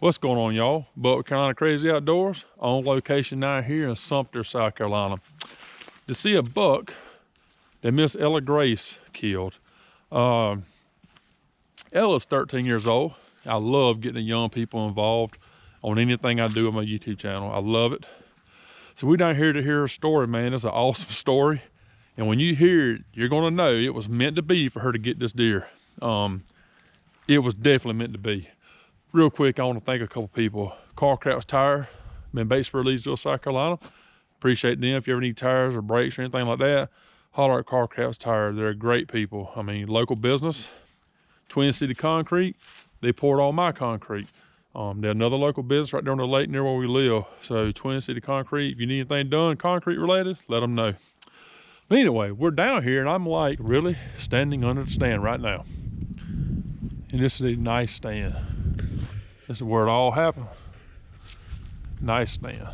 What's going on, y'all? Butler Carolina Crazy Outdoors on location now here in Sumter, South Carolina. To see a buck that Miss Ella Grace killed. Ella's 13 years old. I love getting the young people involved on anything I do on my YouTube channel. I love it. So we're down here to hear her story, man. It's an awesome story. And when you hear it, you're gonna know it was meant to be for her to get this deer. It was definitely meant to be. Real quick, I want to thank a couple people. Carl Kraus Tire, in Batesboro, Leesville, South Carolina. Appreciate them. If you ever need tires or brakes or anything like that, holler at Carl Kraus Tire. They're great people. I mean, local business. Twin City Concrete, they poured all my concrete. They're another local business right there on the lake near where we live. So Twin City Concrete, if you need anything done concrete related, let them know. But anyway, we're down here and I'm like really standing under the stand right now. And this is a nice stand. This is where it all happened. Nice stand.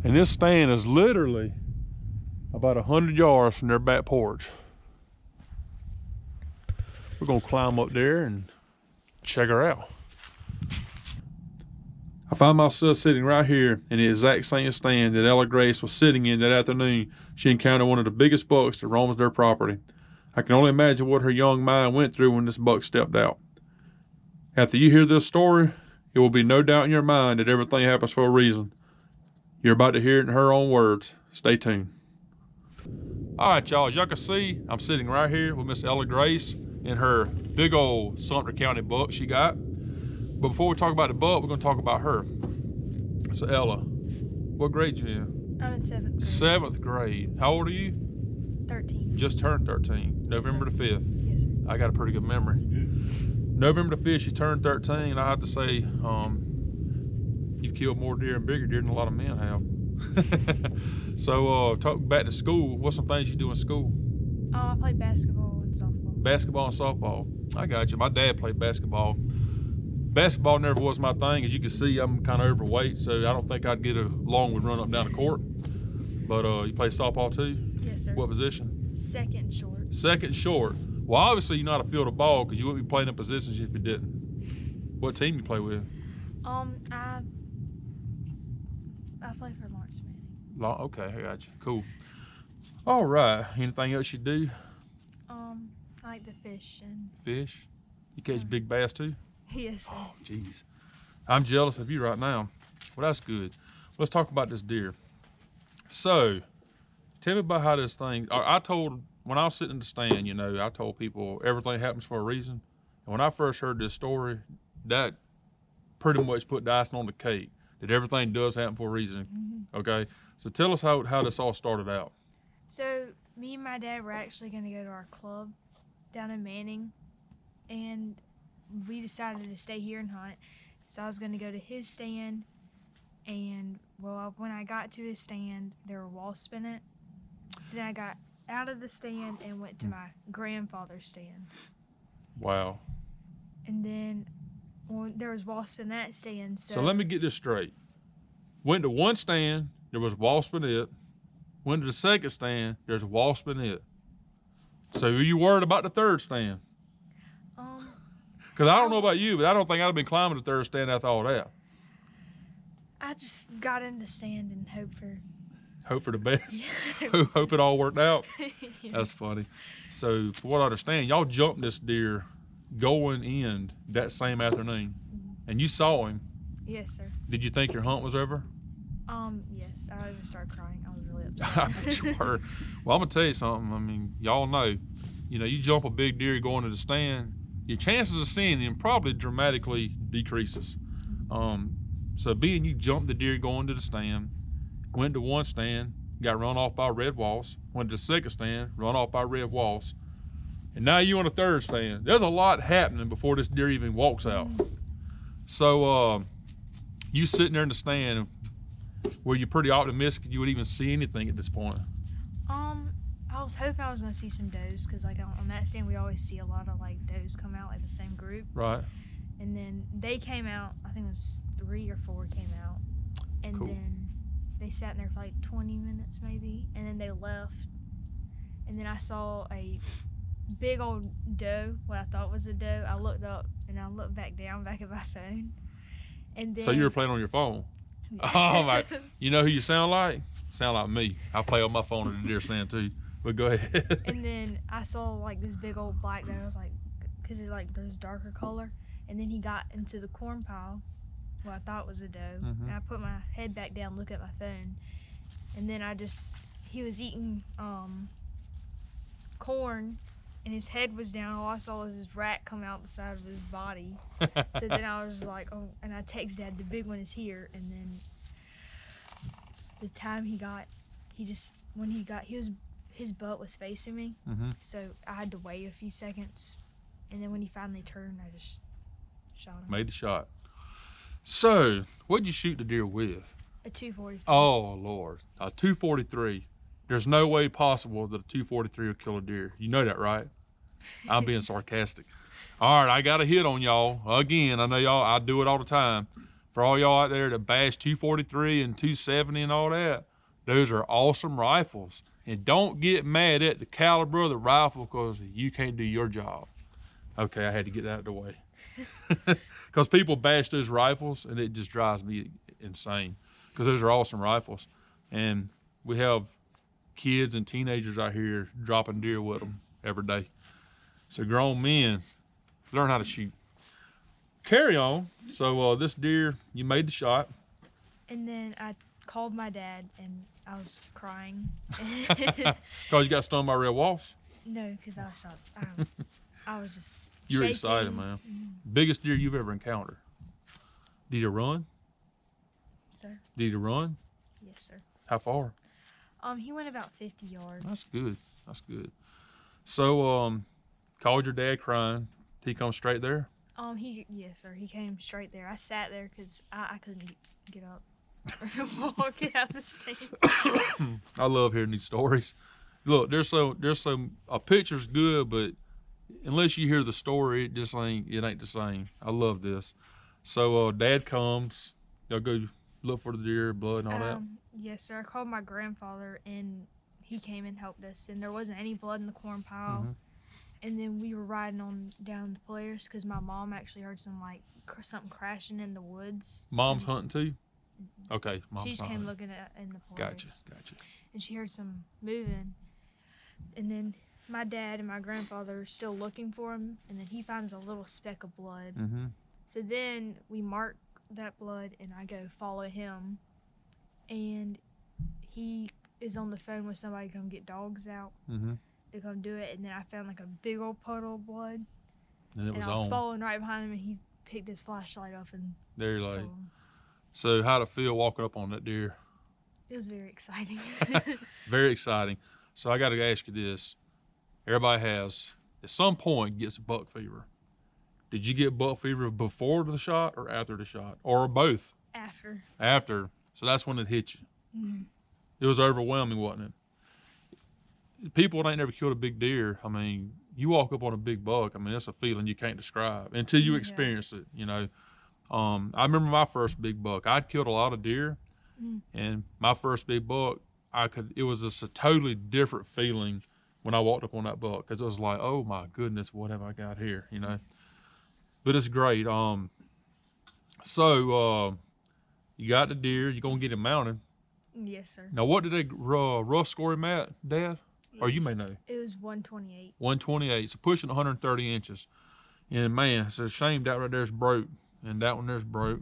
And this stand is literally about 100 yards from their back porch. We're gonna climb up there and check her out. I find myself sitting right here in the exact same stand that Ella Grace was sitting in that afternoon. She encountered one of the biggest bucks that roams their property. I can only imagine what her young mind went through when this buck stepped out. After you hear this story, it will be no doubt in your mind that everything happens for a reason. You're about to hear it in her own words. Stay tuned. All right, y'all, as y'all can see, I'm sitting right here with Miss Ella Grace and her big old Sumter County buck she got. But before we talk about the buck, we're gonna talk about her. So Ella, what grade you in? I'm in 7th grade. 7th grade. How old are you? 13. Just turned 13. November the 5th. Yes, sir. I got a pretty good memory. November the 5th, she turned 13, and I have to say, you've killed more deer and bigger deer than a lot of men have. So, talk back to school. What's some things you do in school? I played basketball and softball. Basketball and softball. I got you. My dad played basketball. Basketball never was my thing. As you can see, I'm kind of overweight, so I don't think I'd get along with running up and down the court. But you play softball too? Yes, sir. What position? Second short. Second short. Well, obviously you know how to field a ball because you wouldn't be playing in positions if you didn't. What team you play with? I play for Lawrence Manning. Okay, I got you. Cool. All right. Anything else you do? I like to fish and. Fish? You catch big bass too? Yes, sir. Oh, jeez. I'm jealous of you right now. Well, that's good. Let's talk about this deer. So, tell me about how this thing. When I was sitting in the stand, you know, I told people everything happens for a reason. And when I first heard this story, that pretty much put the icing on the cake, that everything does happen for a reason. Mm-hmm. Okay? So tell us how this all started out. So me and my dad were actually going to go to our club down in Manning, and we decided to stay here and hunt. So I was going to go to his stand, and well, when I got to his stand, there were wasps in it. So then I got out of the stand and went to my grandfather's stand. Wow. And then there was wasp in that stand. So let me get this straight. Went to one stand, there was wasp in it. Went to the second stand, there's wasp in it. So are you worried about the third stand? Because I don't know about you, but I don't think I'd have been climbing the third stand after all that. I just got in the stand and Hope for the best. Hope it all worked out. Yeah. That's funny. So, for what I understand, y'all jumped this deer going in that same afternoon, and you saw him. Yes, sir. Did you think your hunt was over? Yes. I even started crying. I was really upset. I bet you were. Well, I'm gonna tell you something. I mean, y'all know, you jump a big deer going to the stand, your chances of seeing him probably dramatically decreases. So being you jumped the deer going to the stand, went to one stand, got run off by red walls, went to the second stand, run off by red walls, and now you on the third stand. There's a lot happening before this deer even walks out. So you sitting there in the stand, were you pretty optimistic you would even see anything at this point? I was hoping I was going to see some does, because like on that stand we always see a lot of like does come out, like the same group. Right. And then they came out, I think it was 3 or 4 came out, and cool. Then they sat in there for like 20 minutes maybe, and then they left. And then I saw a big old doe, what I thought was a doe. I looked up and I looked back down back at my phone, And then So you were playing on your phone? Oh my! You know who you sound like? Sound like me. I play on my phone at the deer stand too. But go ahead. And then I saw like this big old black doe. I was like, because it's like there's darker color. And then he got into the corn pile. Well, I thought it was a doe. Mhm. And I put my head back down, look at my phone, and then he was eating corn, and his head was down. All I saw was his rat come out the side of his body. So then I was like, oh, and I text Dad, the big one is here. And then the time his butt was facing me. Mm-hmm. So I had to wait a few seconds. And then when he finally turned, I just shot him. Made the shot. So, what'd you shoot the deer with? A 243. Oh, Lord. A 243. There's no way possible that a 243 will kill a deer. You know that, right? I'm being sarcastic. All right, I got a hit on y'all. Again, I know y'all, I do it all the time. For all y'all out there that bash 243 and 270 and all that, those are awesome rifles. And don't get mad at the caliber of the rifle because you can't do your job. Okay, I had to get that out of the way. Because people bash those rifles and it just drives me insane. Because those are awesome rifles. And we have kids and teenagers out here dropping deer with them every day. So grown men, learn how to shoot. Carry on. So this deer, you made the shot. And then I called my dad, and I was crying. Because you got stung by red wasps? No, because I was shot. I was just You were shaking. excited, man. Mhm. Biggest deer you've ever encountered? Did you run? Sir? Did you run? Yes, sir. How far? He went about 50 yards. That's good. That's good. So, called your dad crying. He come straight there? Yes, sir. He came straight there. I sat there because I couldn't get up or walk out of the stand. I love hearing these stories. Look, a picture's good, but unless you hear the story, it ain't the same. I love this. So, Dad comes. Y'all go look for the deer, blood, and all that. Yes, sir. I called my grandfather, and he came and helped us. And there wasn't any blood in the corn pile. Mhm. And then we were riding on down to Polaris because my mom actually heard something crashing in the woods. Mom's hunting too? Okay, mom's She just not came hunting. looking in the Polaris. Gotcha. And she heard some moving. And then my dad and my grandfather are still looking for him. And then he finds a little speck of blood. Mm-hmm. So then we mark that blood, and I go follow him. And he is on the phone with somebody to come get dogs out Mm-hmm. to come do it. And then I found like a big old puddle of blood. And it was I was on. following right behind him, and he picked his flashlight up and There you saw like. him. So how'd it feel walking up on that deer? It was very exciting. Very exciting. So I got to ask you this. Everybody has, at some point, gets buck fever. Did you get buck fever before the shot or after the shot? Or both? After. After. So that's when it hit you. Mhm. It was overwhelming, wasn't it? People that ain't never killed a big deer, I mean, you walk up on a big buck, I mean, that's a feeling you can't describe until you Yeah. experience it, you know. I remember my first big buck. I'd killed a lot of deer, Mm. and my first big buck, it was just a totally different feeling when I walked up on that buck, because it was like, oh my goodness, what have I got here, you know. But it's great. So you got the deer, you're gonna get him mounted. Yes, sir. Now, what did they rough score him at, Dad? Or you may know. It was 128. 128, so pushing 130 inches. And man, it's a shame that right there's broke, and that one there's broke.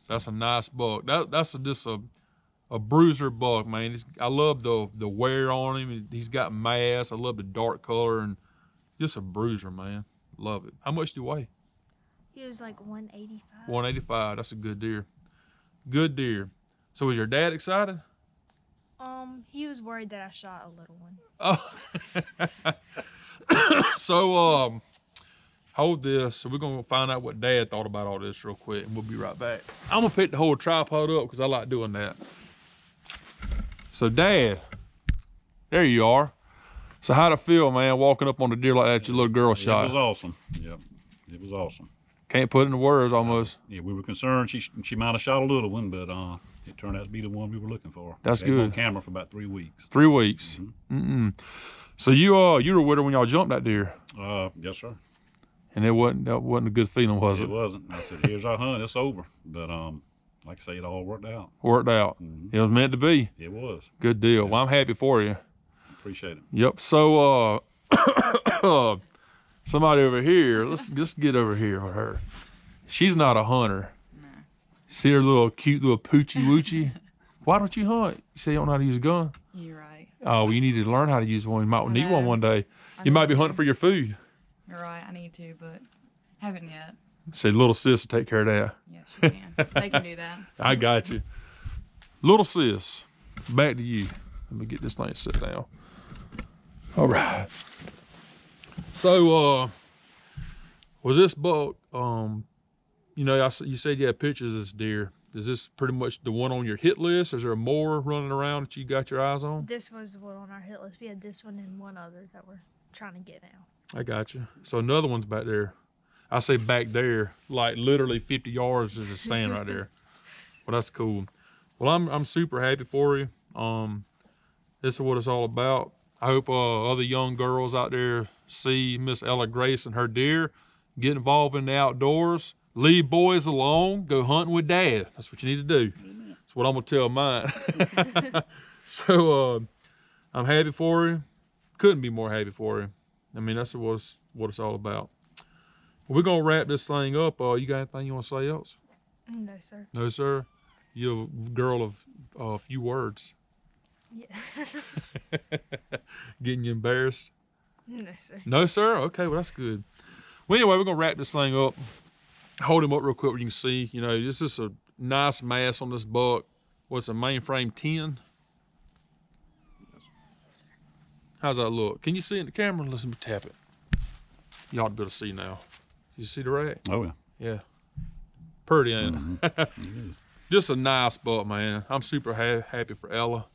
That's a nice buck. That's just a bruiser buck, man. I love the wear on him. He's got mass. I love the dark color, and just a bruiser, man. Love it. How much do you weigh? He was like 185. 185. That's a good deer. Good deer. So was your dad excited? He was worried that I shot a little one. Oh. So, hold this. So we're gonna find out what Dad thought about all this real quick, and we'll be right back. I'm gonna pick the whole tripod up because I like doing that. So, Dad, there you are. So how'd it feel, man, walking up on a deer like that your little girl shot? It was awesome. Yep, it was awesome. Can't put it into words almost. Yeah, we were concerned she might have shot a little one, but it turned out to be the one we were looking for. That's We had it on good. camera for about 3 weeks. 3 weeks. So you were with her when y'all jumped that deer. Yes, sir. And that wasn't a good feeling, was it? It wasn't. I said, here's our hunt. It's over. But like I say, it all worked out. Worked out. Mhm. It was meant to be. It was. Good deal. Yeah. Well, I'm happy for you. Appreciate it. Yep. So, somebody over here, let's just get over here with her. She's not a hunter. No. See her little cute little poochie woochie? Why don't you hunt? You say you don't know how to use a gun? You're right. Oh, you need to learn how to use one. You might I need one know. one day. I You might need be to. hunting for your food. You're right. I need to, but haven't yet. Say little sis will take care of that. Yes, you can. They can do that. I got you. Little sis, back to you. Let me get this thing set down. All right. So, was this buck, you know, you said you had pictures of this deer. Is this pretty much the one on your hit list? Is there more running around that you got your eyes on? This was the one on our hit list. We had this one and one other that we're trying to get now. I got you. So another one's back there. I say back there, like literally 50 yards is a stand right there. Well, that's cool. Well, I'm super happy for you. This is what it's all about. I hope other young girls out there see Miss Ella Grace and her deer, get involved in the outdoors, leave boys alone, go hunting with dad. That's what you need to do. That's what I'm gonna tell mine. So I'm happy for you. Couldn't be more happy for you. I mean, that's what it's all about. We're gonna wrap this thing up. You got anything you want to say else? No, sir. No, sir. You're a girl of a few words. Yes. Getting you embarrassed? No, sir. No, sir? Okay, well, that's good. Well, anyway, we're going to wrap this thing up. Hold him up real quick where you can see. You know, this is a nice mass on this buck. What's a mainframe 10? How's that look? Can you see it in the camera? Let me tap it. You ought to be able to see now. You see the rack? Oh, yeah. Yeah. Pretty, ain't it? Mhm. It is. Just a nice buck, man. I'm super happy for Ella.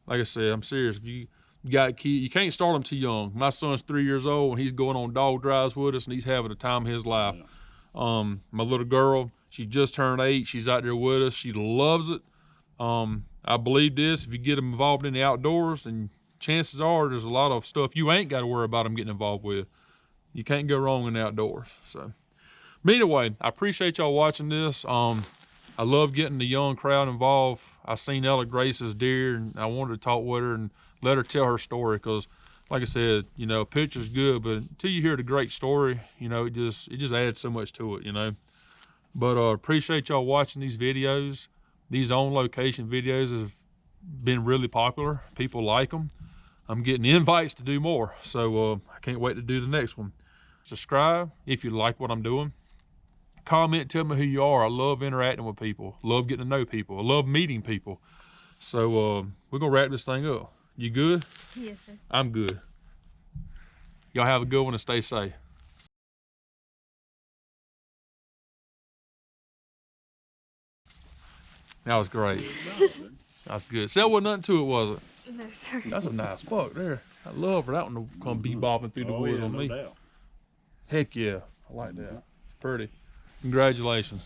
Like I said, I'm serious. If you got kids, you can't start them too young. My son's 3 years old, and he's going on dog drives with us, and he's having the time of his life. Yeah. My little girl, she just turned 8. She's out there with us. She loves it. I believe this. If you get them involved in the outdoors, and chances are there's a lot of stuff you ain't got to worry about them getting involved with. You can't go wrong in the outdoors. So, but anyway, I appreciate y'all watching this. I love getting the young crowd involved. I seen Ella Grace's deer, and I wanted to talk with her and let her tell her story, because like I said, you know, a picture's good, but until you hear the great story, you know, it just adds so much to it, you know. But appreciate y'all watching these videos. These on location videos have been really popular. People like them. I'm getting invites to do more, so I can't wait to do the next one. Subscribe if you like what I'm doing. Comment, tell me who you are. I love interacting with people. Love getting to know people. I love meeting people. So we're gonna wrap this thing up. You good? Yes, sir. I'm good. Y'all have a good one and stay safe. That was great. That's good. See, there wasn't nothing to it, was it? No, sir. That's a nice buck there. I love for that one to come bebopping through the Oh, woods yeah, on no me. doubt. Heck yeah. I like that. Pretty. Congratulations.